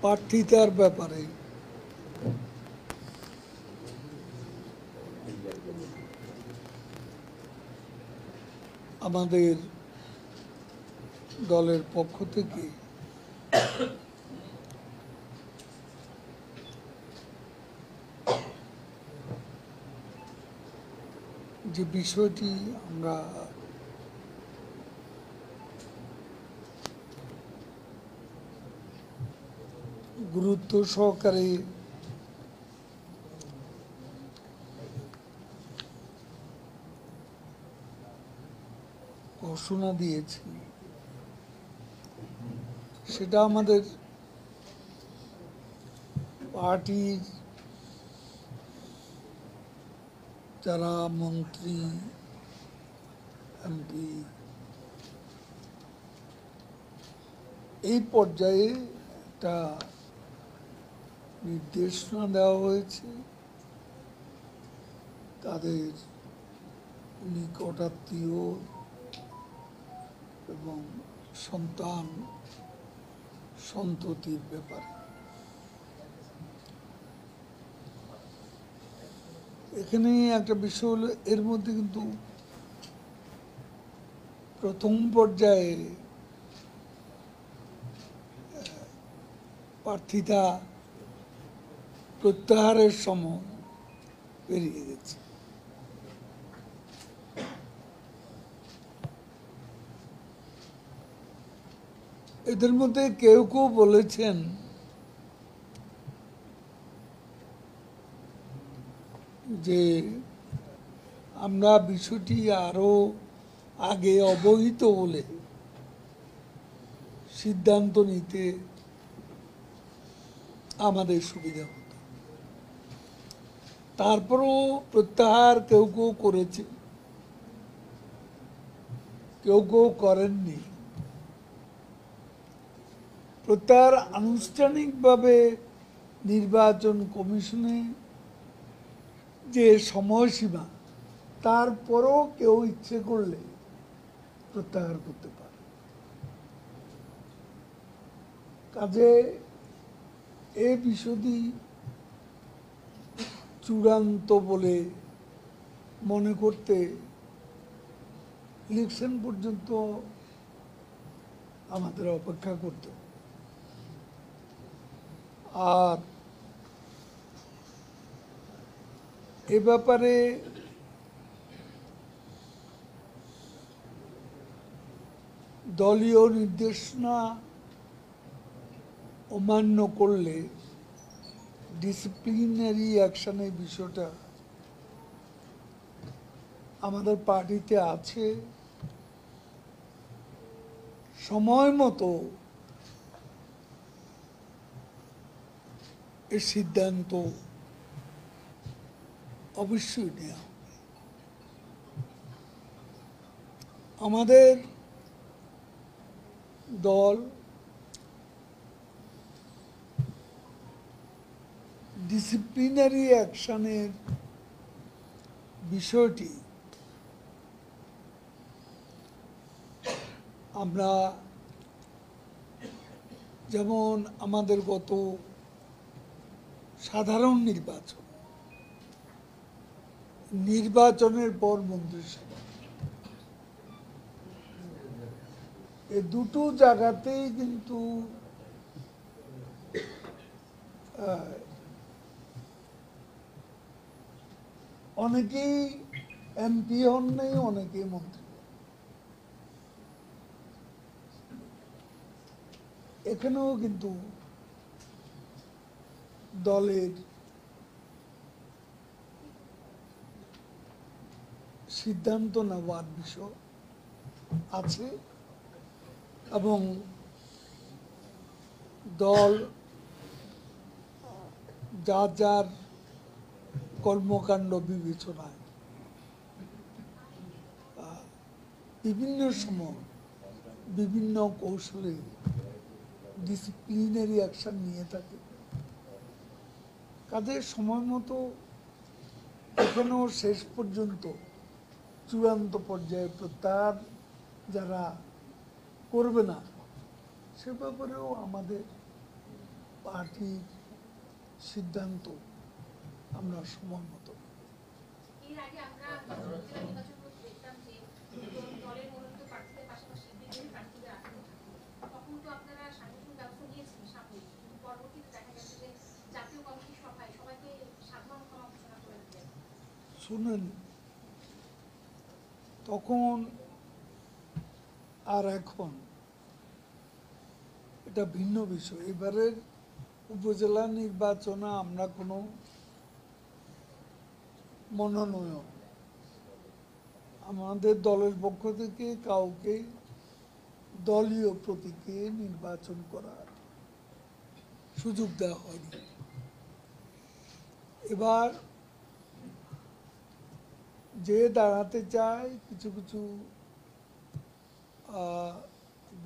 প্রার্থিতার ব্যাপারে আমাদের দলের পক্ষ থেকে যে বিষয়টি আমরা গুরুত্ব সহকারে ঘোষণা দিয়েছি, সেটা আমাদের পার্টির যারা মন্ত্রী, এমপি এই পর্যায়ে একটা নির্দেশনা দেওয়া হয়েছে তাদের নিকটাত্মীয় এবং সন্তান সন্ততির ব্যাপারে। এখানে একটা বিষয় হলো, এর মধ্যে কিন্তু প্রথম পর্যায়ে প্রার্থিতা প্রত্যাহারের সময় পেরিয়ে গেছে। এদের মধ্যে কেউ কেউ বলেছেন যে আমরা বিষয়টি আরো আগে অবহিত হলে সিদ্ধান্ত নিতে আমাদের সুবিধা হতো। তারপরও প্রত্যাহার কেউ কেউ করেছে, কেউ কেউ করেননি। প্রত্যাহার আনুষ্ঠানিকভাবে নির্বাচন কমিশনে যে সময়সীমা, তারপরও কেউ ইচ্ছে করলে প্রত্যাহার করতে পারে। কাজে এই বিষয়টি চূড়ান্ত বলে মনে করতে ইলেকশন পর্যন্ত আমাদের অপেক্ষা করতে হবে। আর এ ব্যাপারে দলীয় নির্দেশনা অমান্য করলে ডিসিপ্লিনারি অ্যাকশনের বিষয়টা আমাদের পার্টিতে আছে। সময় মতো এর সিদ্ধান্ত অবশ্যই নেওয়া হবে। আমাদের দল ডিসিপ্লিনারি অ্যাকশনের বিষয়টি আমরা যেমন আমাদের গত সাধারণ নির্বাচনের পর মন্ত্রিসভা, এই দুটো জায়গাতেই কিন্তু অনেকেই এমপি হন নাই, অনেকেই মন্ত্রী। এখানেও কিন্তু দলের সিদ্ধান্ত নেওয়ার বিষয় আছে এবং দল যার যার কর্মকাণ্ড বিবেচনায় বিভিন্ন সময় বিভিন্ন কৌশলে ডিসিপ্লিনারি অ্যাকশন নিয়ে থাকে। কাজে সময় মতো এখানেও শেষ পর্যন্ত চূড়ান্ত পর্যায়ে প্রত্যাহার যারা করবে না, সে ব্যাপারেও আমাদের পার্টির সিদ্ধান্ত আমরা সময় মতো এর আগে আমরা উপজেলা নির্বাচনগুলোতে দেখতাম যে দলের মনোনীত প্রার্থীদের পাশাপাশি বিরোধী প্রার্থীদের আগ্রহ থাকে। তখন তো আপনারা সাংগঠনিক ব্যবস্থা নিয়েছেন সামনে, কিন্তু পরবর্তীতে দেখা গেছে যে জাতীয় কমিটির সভায় সবাইকে সাধারণ ক্ষমা ঘোষণা করে দিলেন। শুনেন, তখন আর এখন এটা ভিন্ন বিষয়। এবারের উপজেলা নির্বাচনে আমরা কোনো মনোনয়ন আমাদের দলের পক্ষ থেকে কাউকে দলীয় প্রতীকে নির্বাচন করার সুযোগ দেওয়া হয়নি। এবার যে দাঁড়াতে চায় কিছু কিছু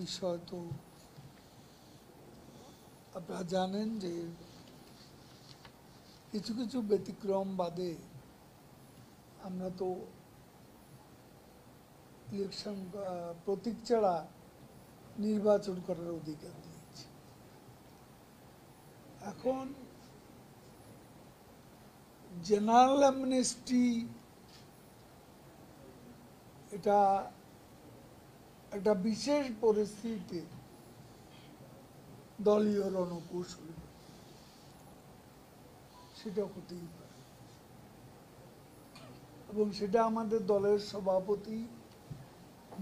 বিষয় তো আপনারা জানেন যে কিছু কিছু ব্যতিক্রম বাদে আমরা তো ইলেকশন প্রতীক ছাড়া নির্বাচন করার অধিকার দিয়েছি। এখন জেনারেল অ্যামনেস্টি এটা একটা বিশেষ পরিস্থিতিতে দলীয় রণকৌশল সেটা হতেই পারে, এবং সেটা আমাদের দলের সভাপতি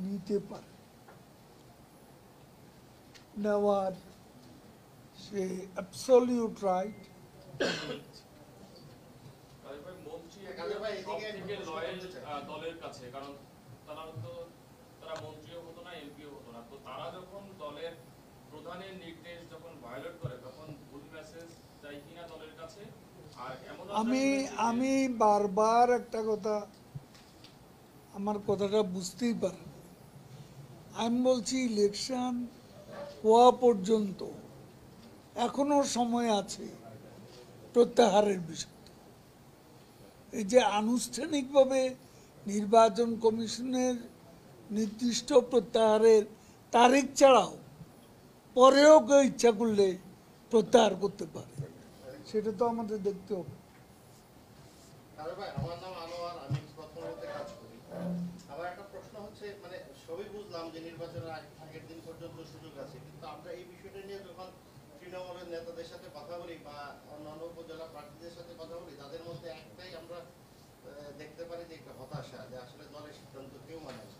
নিতে পারে, নেওয়ার সে অ্যাবসলিউট রাইট। দলের কাছে, কারণ তারা মন্ত্রীও হতো না, এমপিও হতো না, তো তারা যখন দলের প্রধানের নির্দেশ যখন ভায়োলেট করে তখন ভুল মেসেজ যায় কিনা দলের কাছে। আর এমন আমি বারবার একটা কথা, আমার কথাটা বুঝতেই পারেন, আমি বলছি ইলেকশন হওয়া পর্যন্ত এখনো সময় আছে প্রত্যাহারের বিষয়। এই যে আনুষ্ঠানিকভাবে নির্বাচন কমিশনের নির্দিষ্ট প্রত্যাহারের তারিখ ছাড়াও পরেও কেউ ইচ্ছা করলে প্রত্যাহার করতে পারে, সেটা তো আমাদের দেখতে হবে। আমার নাম আনোয়ার, আমি প্রথমতে কাজ করি। আমার একটা প্রশ্ন হচ্ছে, মানে সবই বুঝলাম যে নির্বাচনের আগের দিন পর্যন্ত সুযোগ আছে, কিন্তু আমরা এই বিষয়টা নিয়ে যখন তৃণমূলের নেতাদের সাথে কথা বলি বা অন্যান্য উপজেলা প্রার্থীদের সাথে কথা বলি, তাদের মধ্যে একটাই আমরা দেখতে পারি যে একটা হতাশা, যে আসলে দলের সিদ্ধান্ত কেউ মানে না।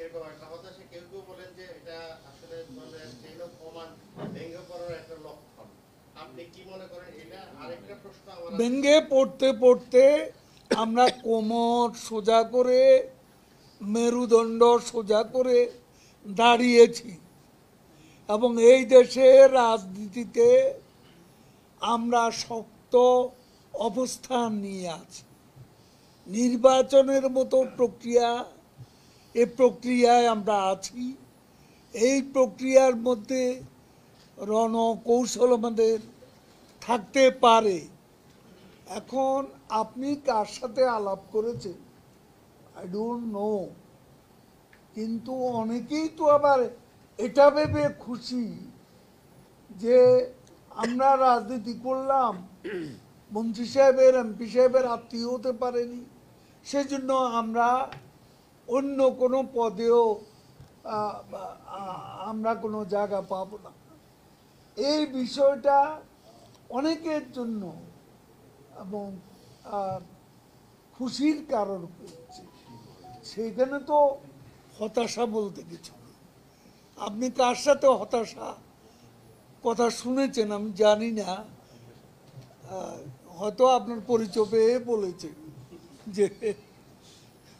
এরকম একটা হতাশা, কেউ কেউ বলেন যে এটা আসলে দলের চেইন অফ কমান্ড ভেঙে পড়ার একটা লক্ষণ। আপনি কি মনে করেন এটা? আরেকটা প্রশ্ন আমার, ভেঙে পড়তে পড়তে আমরা কোমর সোজা করে, মেরুদণ্ড সোজা করে দাঁড়িয়েছি, এবং এই দেশের রাজনীতিতে আমরা শক্ত অবস্থান নিয়ে আছি। নির্বাচনের মতো প্রক্রিয়া, এই প্রক্রিয়ায় আমরা আছি। এই প্রক্রিয়ার মধ্যে রণকৌশল আমাদের থাকতে পারে। এখন আপনি কার সাথে আলাপ করেছেন আই ডোন্ট নো, কিন্তু অনেকেই তো আবার এটা ভেবে খুশি যে আমরা রাজনীতি করলাম, মন্ত্রী সাহেবের এমপি সাহেবের আত্মীয় হতে পারেনি, সেজন্য আমরা অন্য কোনো পদেও আমরা কোনো জায়গা পাব না। এই বিষয়টা অনেকের জন্য এবং খুশির কারণ হচ্ছে, সেইখানে তো হতাশা বলতে কিছু নেই। আপনি কার সাথে হতাশা কথা শুনেছেন আমি জানি না, হয়তো আপনার পরিচয় পেয়ে বলেছে যে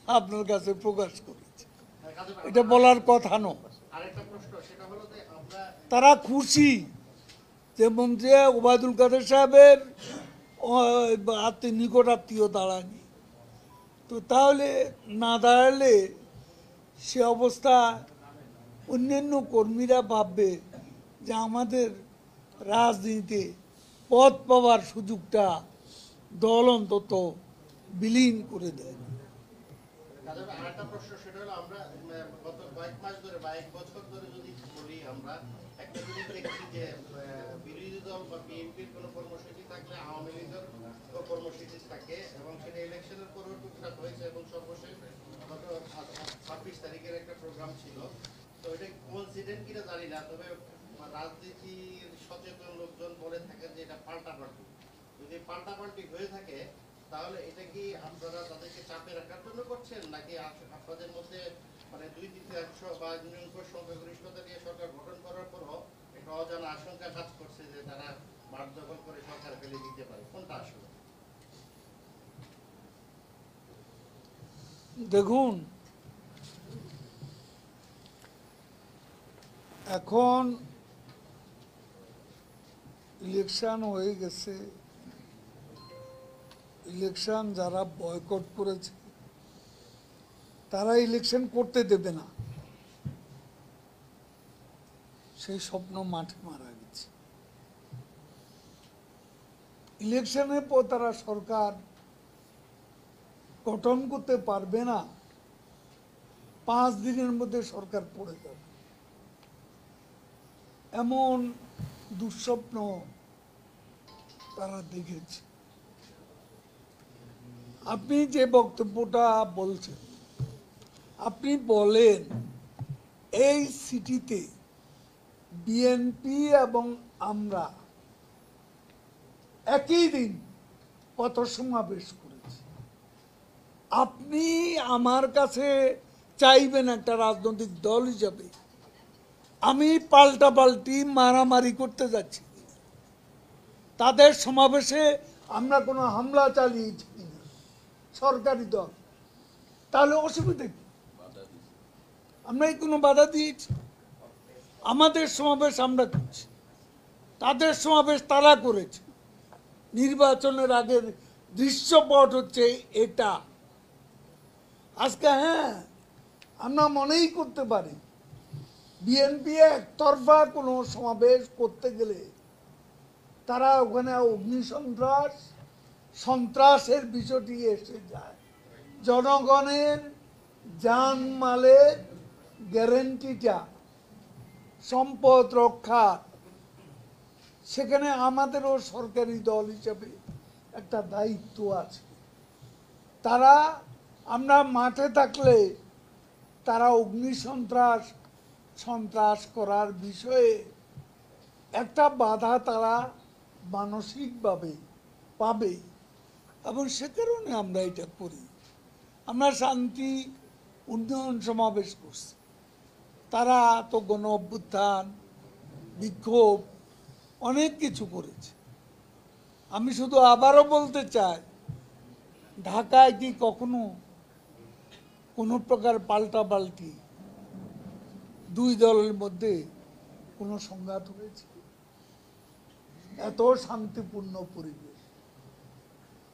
আপনার কাছে প্রকাশ করেছে, এটা বলার কথা নয়। আরেকটা প্রশ্ন, সেটা হলো যে আমরা তারা খুশি যে মন্ত্রী ওবায়দুল কাদের সাহেবের নিকট আত্মীয় দাঁড়ায়নি, তো তাহলে না দাঁড়ালে সে অবস্থা অন্যান্য কর্মীরা ভাববে যে আমাদের রাজনীতিতে পদ পাওয়ার সুযোগটা দল অন্তত বিলীন করে দেয়। আরেকটা প্রশ্ন, সেটা হলো আমরা গত কয়েক মাস ধরে বা এক বছর ধরে যদি বলি, আমরা একটা জিনিস দেখছি যে বিরোধী দল বা বিএনপির কোনো কর্মসূচি থাকলে আওয়ামী লীগের কর্মসূচি থাকে এবং সেটা ইলেকশনের পরেও টুকটাক হয়েছে এবং সর্বশেষ গত 26 তারিখের একটা প্রোগ্রাম ছিল। তো এটা কোইন্সিডেন্ট কিনা জানি না, তবে রাজনীতির সচেতন লোকজন বলে থাকেন যে এটা পাল্টাপাল্টি। যদি পাল্টাপাল্টি হয়ে থাকে তাহলে এটা কি আপনারা তাদেরকে চাপে রাখার জন্য করছেন, নাকি আপনাদের মধ্যে মানে 2/3 বা নিরঙ্কুশ সংখ্যাগরিষ্ঠতা নিয়ে সরকার গঠন করার পরও একটা অজানা আশঙ্কা কাজ করছে যে তারা মাঠ দখল করে সরকার ফেলে দিতে পারে? কোনটা আসলে? দেখুন, এখন ইলেকশন হয়ে গেছে, ইলেকশন যারা বয়কট করেছে তারা ইলেকশন করতে দেবে না, সেই স্বপ্ন মাঠে মারা গেছে। ইলেকশনের পর তারা সরকার গঠন করতে পারবে না, 5 দিনের মধ্যে সরকার পড়ে যাবে, এমন দুঃস্বপ্ন তারা দেখেছে। আপনি যে বক্তব্যটা বলছেন, আপনি বলেন এই সিটিতে বিএনপি এবং আমরা একই দিন পথ সমাবেশ করেছি। আপনি আমার কাছে চাইবেন একটা রাজনৈতিক দল হিসাবে আমি পাল্টাপাল্টি মারামারি করতে যাচ্ছি, তাদের সমাবেশে আমরা কোনো হামলা চালিয়েছি কিনা সরকারি দল, তাহলে অসুবিধা কি? আমরা এই কোনো বাধা দিয়েছি? আমাদের সমাবেশ আমরা করছি, তাদের সমাবেশ তারা করেছে। নির্বাচনের আগের দৃশ্যপট হচ্ছে এটা। আজকে হ্যাঁ, আমরা মনেই করতে পারি বিএনপি একতরফা কোনো সমাবেশ করতে গেলে তারা ওখানে সন্ত্রাসের বিষয়টি এসে যায়। জনগণের জানমালের গ্যারেন্টিটা, সম্পদ রক্ষা, সেখানে আমাদেরও সরকারি দল হিসেবে একটা দায়িত্ব আছে। তারা, আমরা মাঠে থাকলে তারা সন্ত্রাস করার বিষয়ে একটা বাধা তারা মানসিকভাবে পাবে, এবং সে কারণে আমরা এটা করি। আমরা শান্তি উন্নয়ন সমাবেশ করছি, তারা তো গণ অভ্যুত্থান, বিক্ষোভ, অনেক কিছু করেছে। আমি শুধু আবারও বলতে চাই, ঢাকায় কি কখনো কোনো প্রকার পাল্টাপাল্টি দুই দলের মধ্যে কোনো সংঘাত হয়েছে? এত শান্তিপূর্ণ পরিবেশ,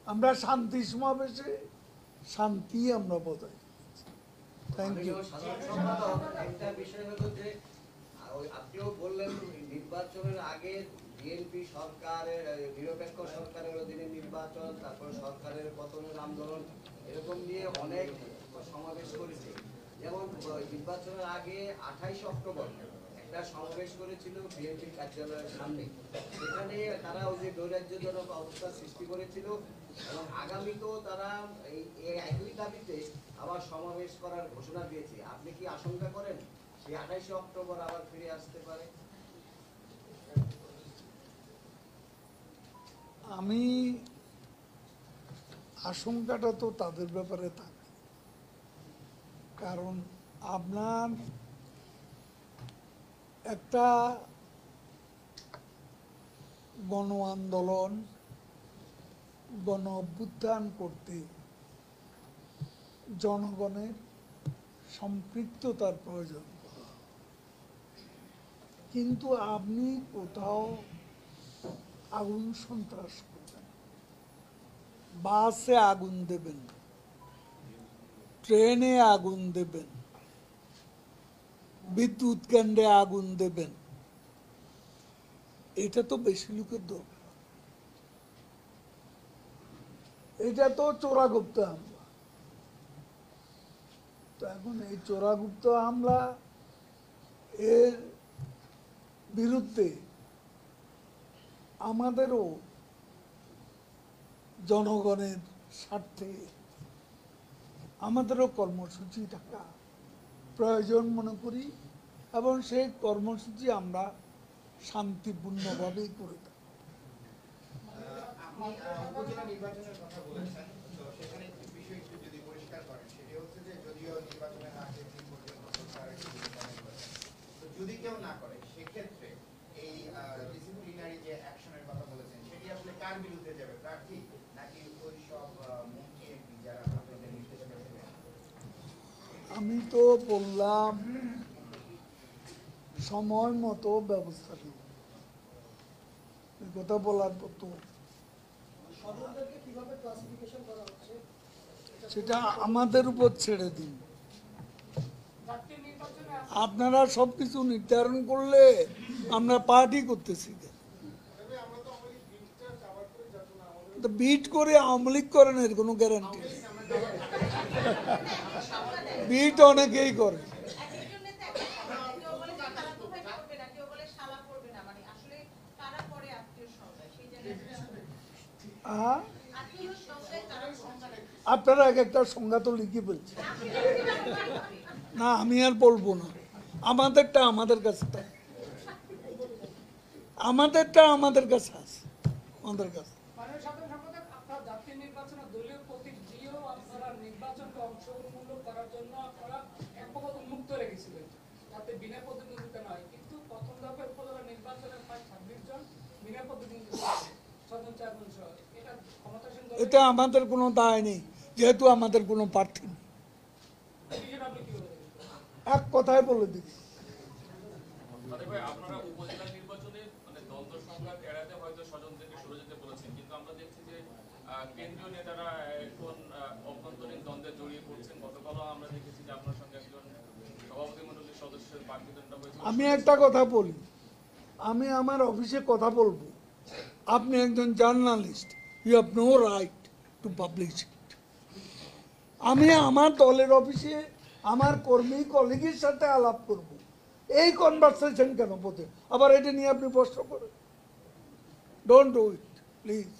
আমরা শান্তি সমাবেশে শান্তি আমরা বজায় রেখেছি। Thank you. একটা বিষয় হলো যে আপনিও বললেন নির্বাচনের আগে বিএনপি সরকারের নিরপেক্ষ সরকারের অধীনে নির্বাচন, তারপর সরকারের পতনের আন্দোলন, এরকম নিয়ে অনেক সমাবেশ করেছে। যেমন নির্বাচনের আগে 28 অক্টোবর একটা সমাবেশ করেছিল বিএনপির কার্যালয়ের সামনে। সেখানে তারা ওই যে নৈরাজ্যজনক অবস্থা সৃষ্টি করেছিল এবং আগামীতেও তারা এই একই দাবিতে আবার সমাবেশ করার ঘোষণা দিয়েছে। আপনি কি আশঙ্কা করেন সেই 28 অক্টোবর আবার ফিরে আসতে পারে? আমি আশঙ্কাটা তো তাদের ব্যাপারে থাকে, কারণ আপনার একটা গণ আন্দোলন, গণ অভ্যুত্থান করতে জনগণের সম্পৃক্ততার প্রয়োজন, কিন্তু আপনি কোথাও আগুন সন্ত্রাস করবেন, বাসে আগুন দেবেন, ট্রেনে আগুন দেবেন, বিদ্যুৎ কেন্দ্রে আগুন দেবেন, এটা তো বেশি লোকের দরকার। এটা তো চোরাগুপ্ত হামলা। তো এখন এই চোরাগুপ্ত হামলা এর বিরুদ্ধে আমাদেরও জনগণের স্বার্থে আমাদেরও কর্মসূচি থাকা প্রয়োজন মনে করি, এবং সেই কর্মসূচি আমরা শান্তিপূর্ণভাবেই করে থাকি। আপনি উপজেলা নির্বাচনের কথা বলেছেন, তো সেখানে একটি বিষয় একটু যদি পরিষ্কার করেন, সেটি হচ্ছে যে যদিও নির্বাচনের আগে দিন পর্যন্ত সরকারের নির্বাচন করেছে, তো যদি কেউ না করে সেক্ষেত্রে এই ডিসিপ্লিনারি যে অ্যাকশনের কথা বলেছেন সেটি আসলে কার বিরুদ্ধে যাবে, প্রার্থী নাকি ওই সব মন্ত্রী এমপি যারা আপনাদের নির্দেশে দেবেন? আমি তো বললাম সময় মতো ব্যবস্থা নেব, এই কথা বলার পর তো সদস্যদেরকে কিভাবে ক্লাসিফিকেশন করা হচ্ছে? সেটা আমাদের উপর ছেড়ে দিন। জাতীয় নির্বাচনে আপনারা সবকিছু নির্ধারণ করলে আমরা পার্টি করতেছি কেন? তো বিট করে আওয়ামী লীগ করেন, এর কোনো গ্যারান্টি নেই। বিট অনেকেই করে। একজন নেতা একটা কথা, কেউ বলে যে তারা কোথায় করবে না, কেউ বলে শালা করবে না, মানে আসলে কারা করে আত্মীয় সংখ্যায় সেই জায়গায় আহা, আত্মীয় সংখ্যায় কারা সংখ্যায় আপনারা এক একটা সংজ্ঞা তো লিখে বলছেন। না, আমি আর বলবো না। আমাদেরটা আমাদের কাছে থাকে। আমাদেরটা আমাদের কাছে আছে, আমাদের কাছে। মাননীয় সাধারণ সম্পাদক, আপনারা জাতীয় নির্বাচনে দলীয় প্রতীক দিয়েও আপনারা নির্বাচনকে অংশগ্রহণমূলক করার জন্য আপনারা এক পক্ষ উন্মুক্ত রেখেছিলেন, যাতে বিনা প্রতিদ্বন্দ্বিতা নয়। কিন্তু প্রথম দফায় উপজেলা নির্বাচনে প্রায় 26 জন বিনা প্রতিদ্বন্দ্বিতা স্বতন্ত্র চেয়ারম্যান সহ, এটা ক্ষমতাসীন দলের এতে আমাদের কোনো দায় নেই, যেহেতু আমাদের কোনো প্রার্থী নেই। বিষয়টা আপনি কি বলবেন? এক কথায় বলে দিচ্ছি, সাদেক ভাই, আপনারা উপজেলা নির্বাচনে মানে দ্বন্দ্ব সংঘাত এড়াতে হয়তো স্বজনদেরকে সরে যেতে বলেছেন, কিন্তু আমরা দেখছি যে কেন্দ্রীয় নেতারা এখন অভ্যন্তরীণ দ্বন্দ্বে জড়িয়ে পড়ছেন। গতকালও আমরা দেখেছি যে আপনার সঙ্গে একজন সভাপতি মণ্ডলীর সদস্যের বাকবিতণ্ডা হয়েছে। আমি একটা কথা বলি, আমি আমার অফিসে কথা বলবো, আপনি একজন journalist, you have no right to publish it. আমি আমার দলের অফিসে আমার কর্মী কলিগের সাথে আলাপ করব, এই কনভারসেশন কেন পথে আবার এটা নিয়ে আপনি প্রশ্ন করেন? Don't do it please.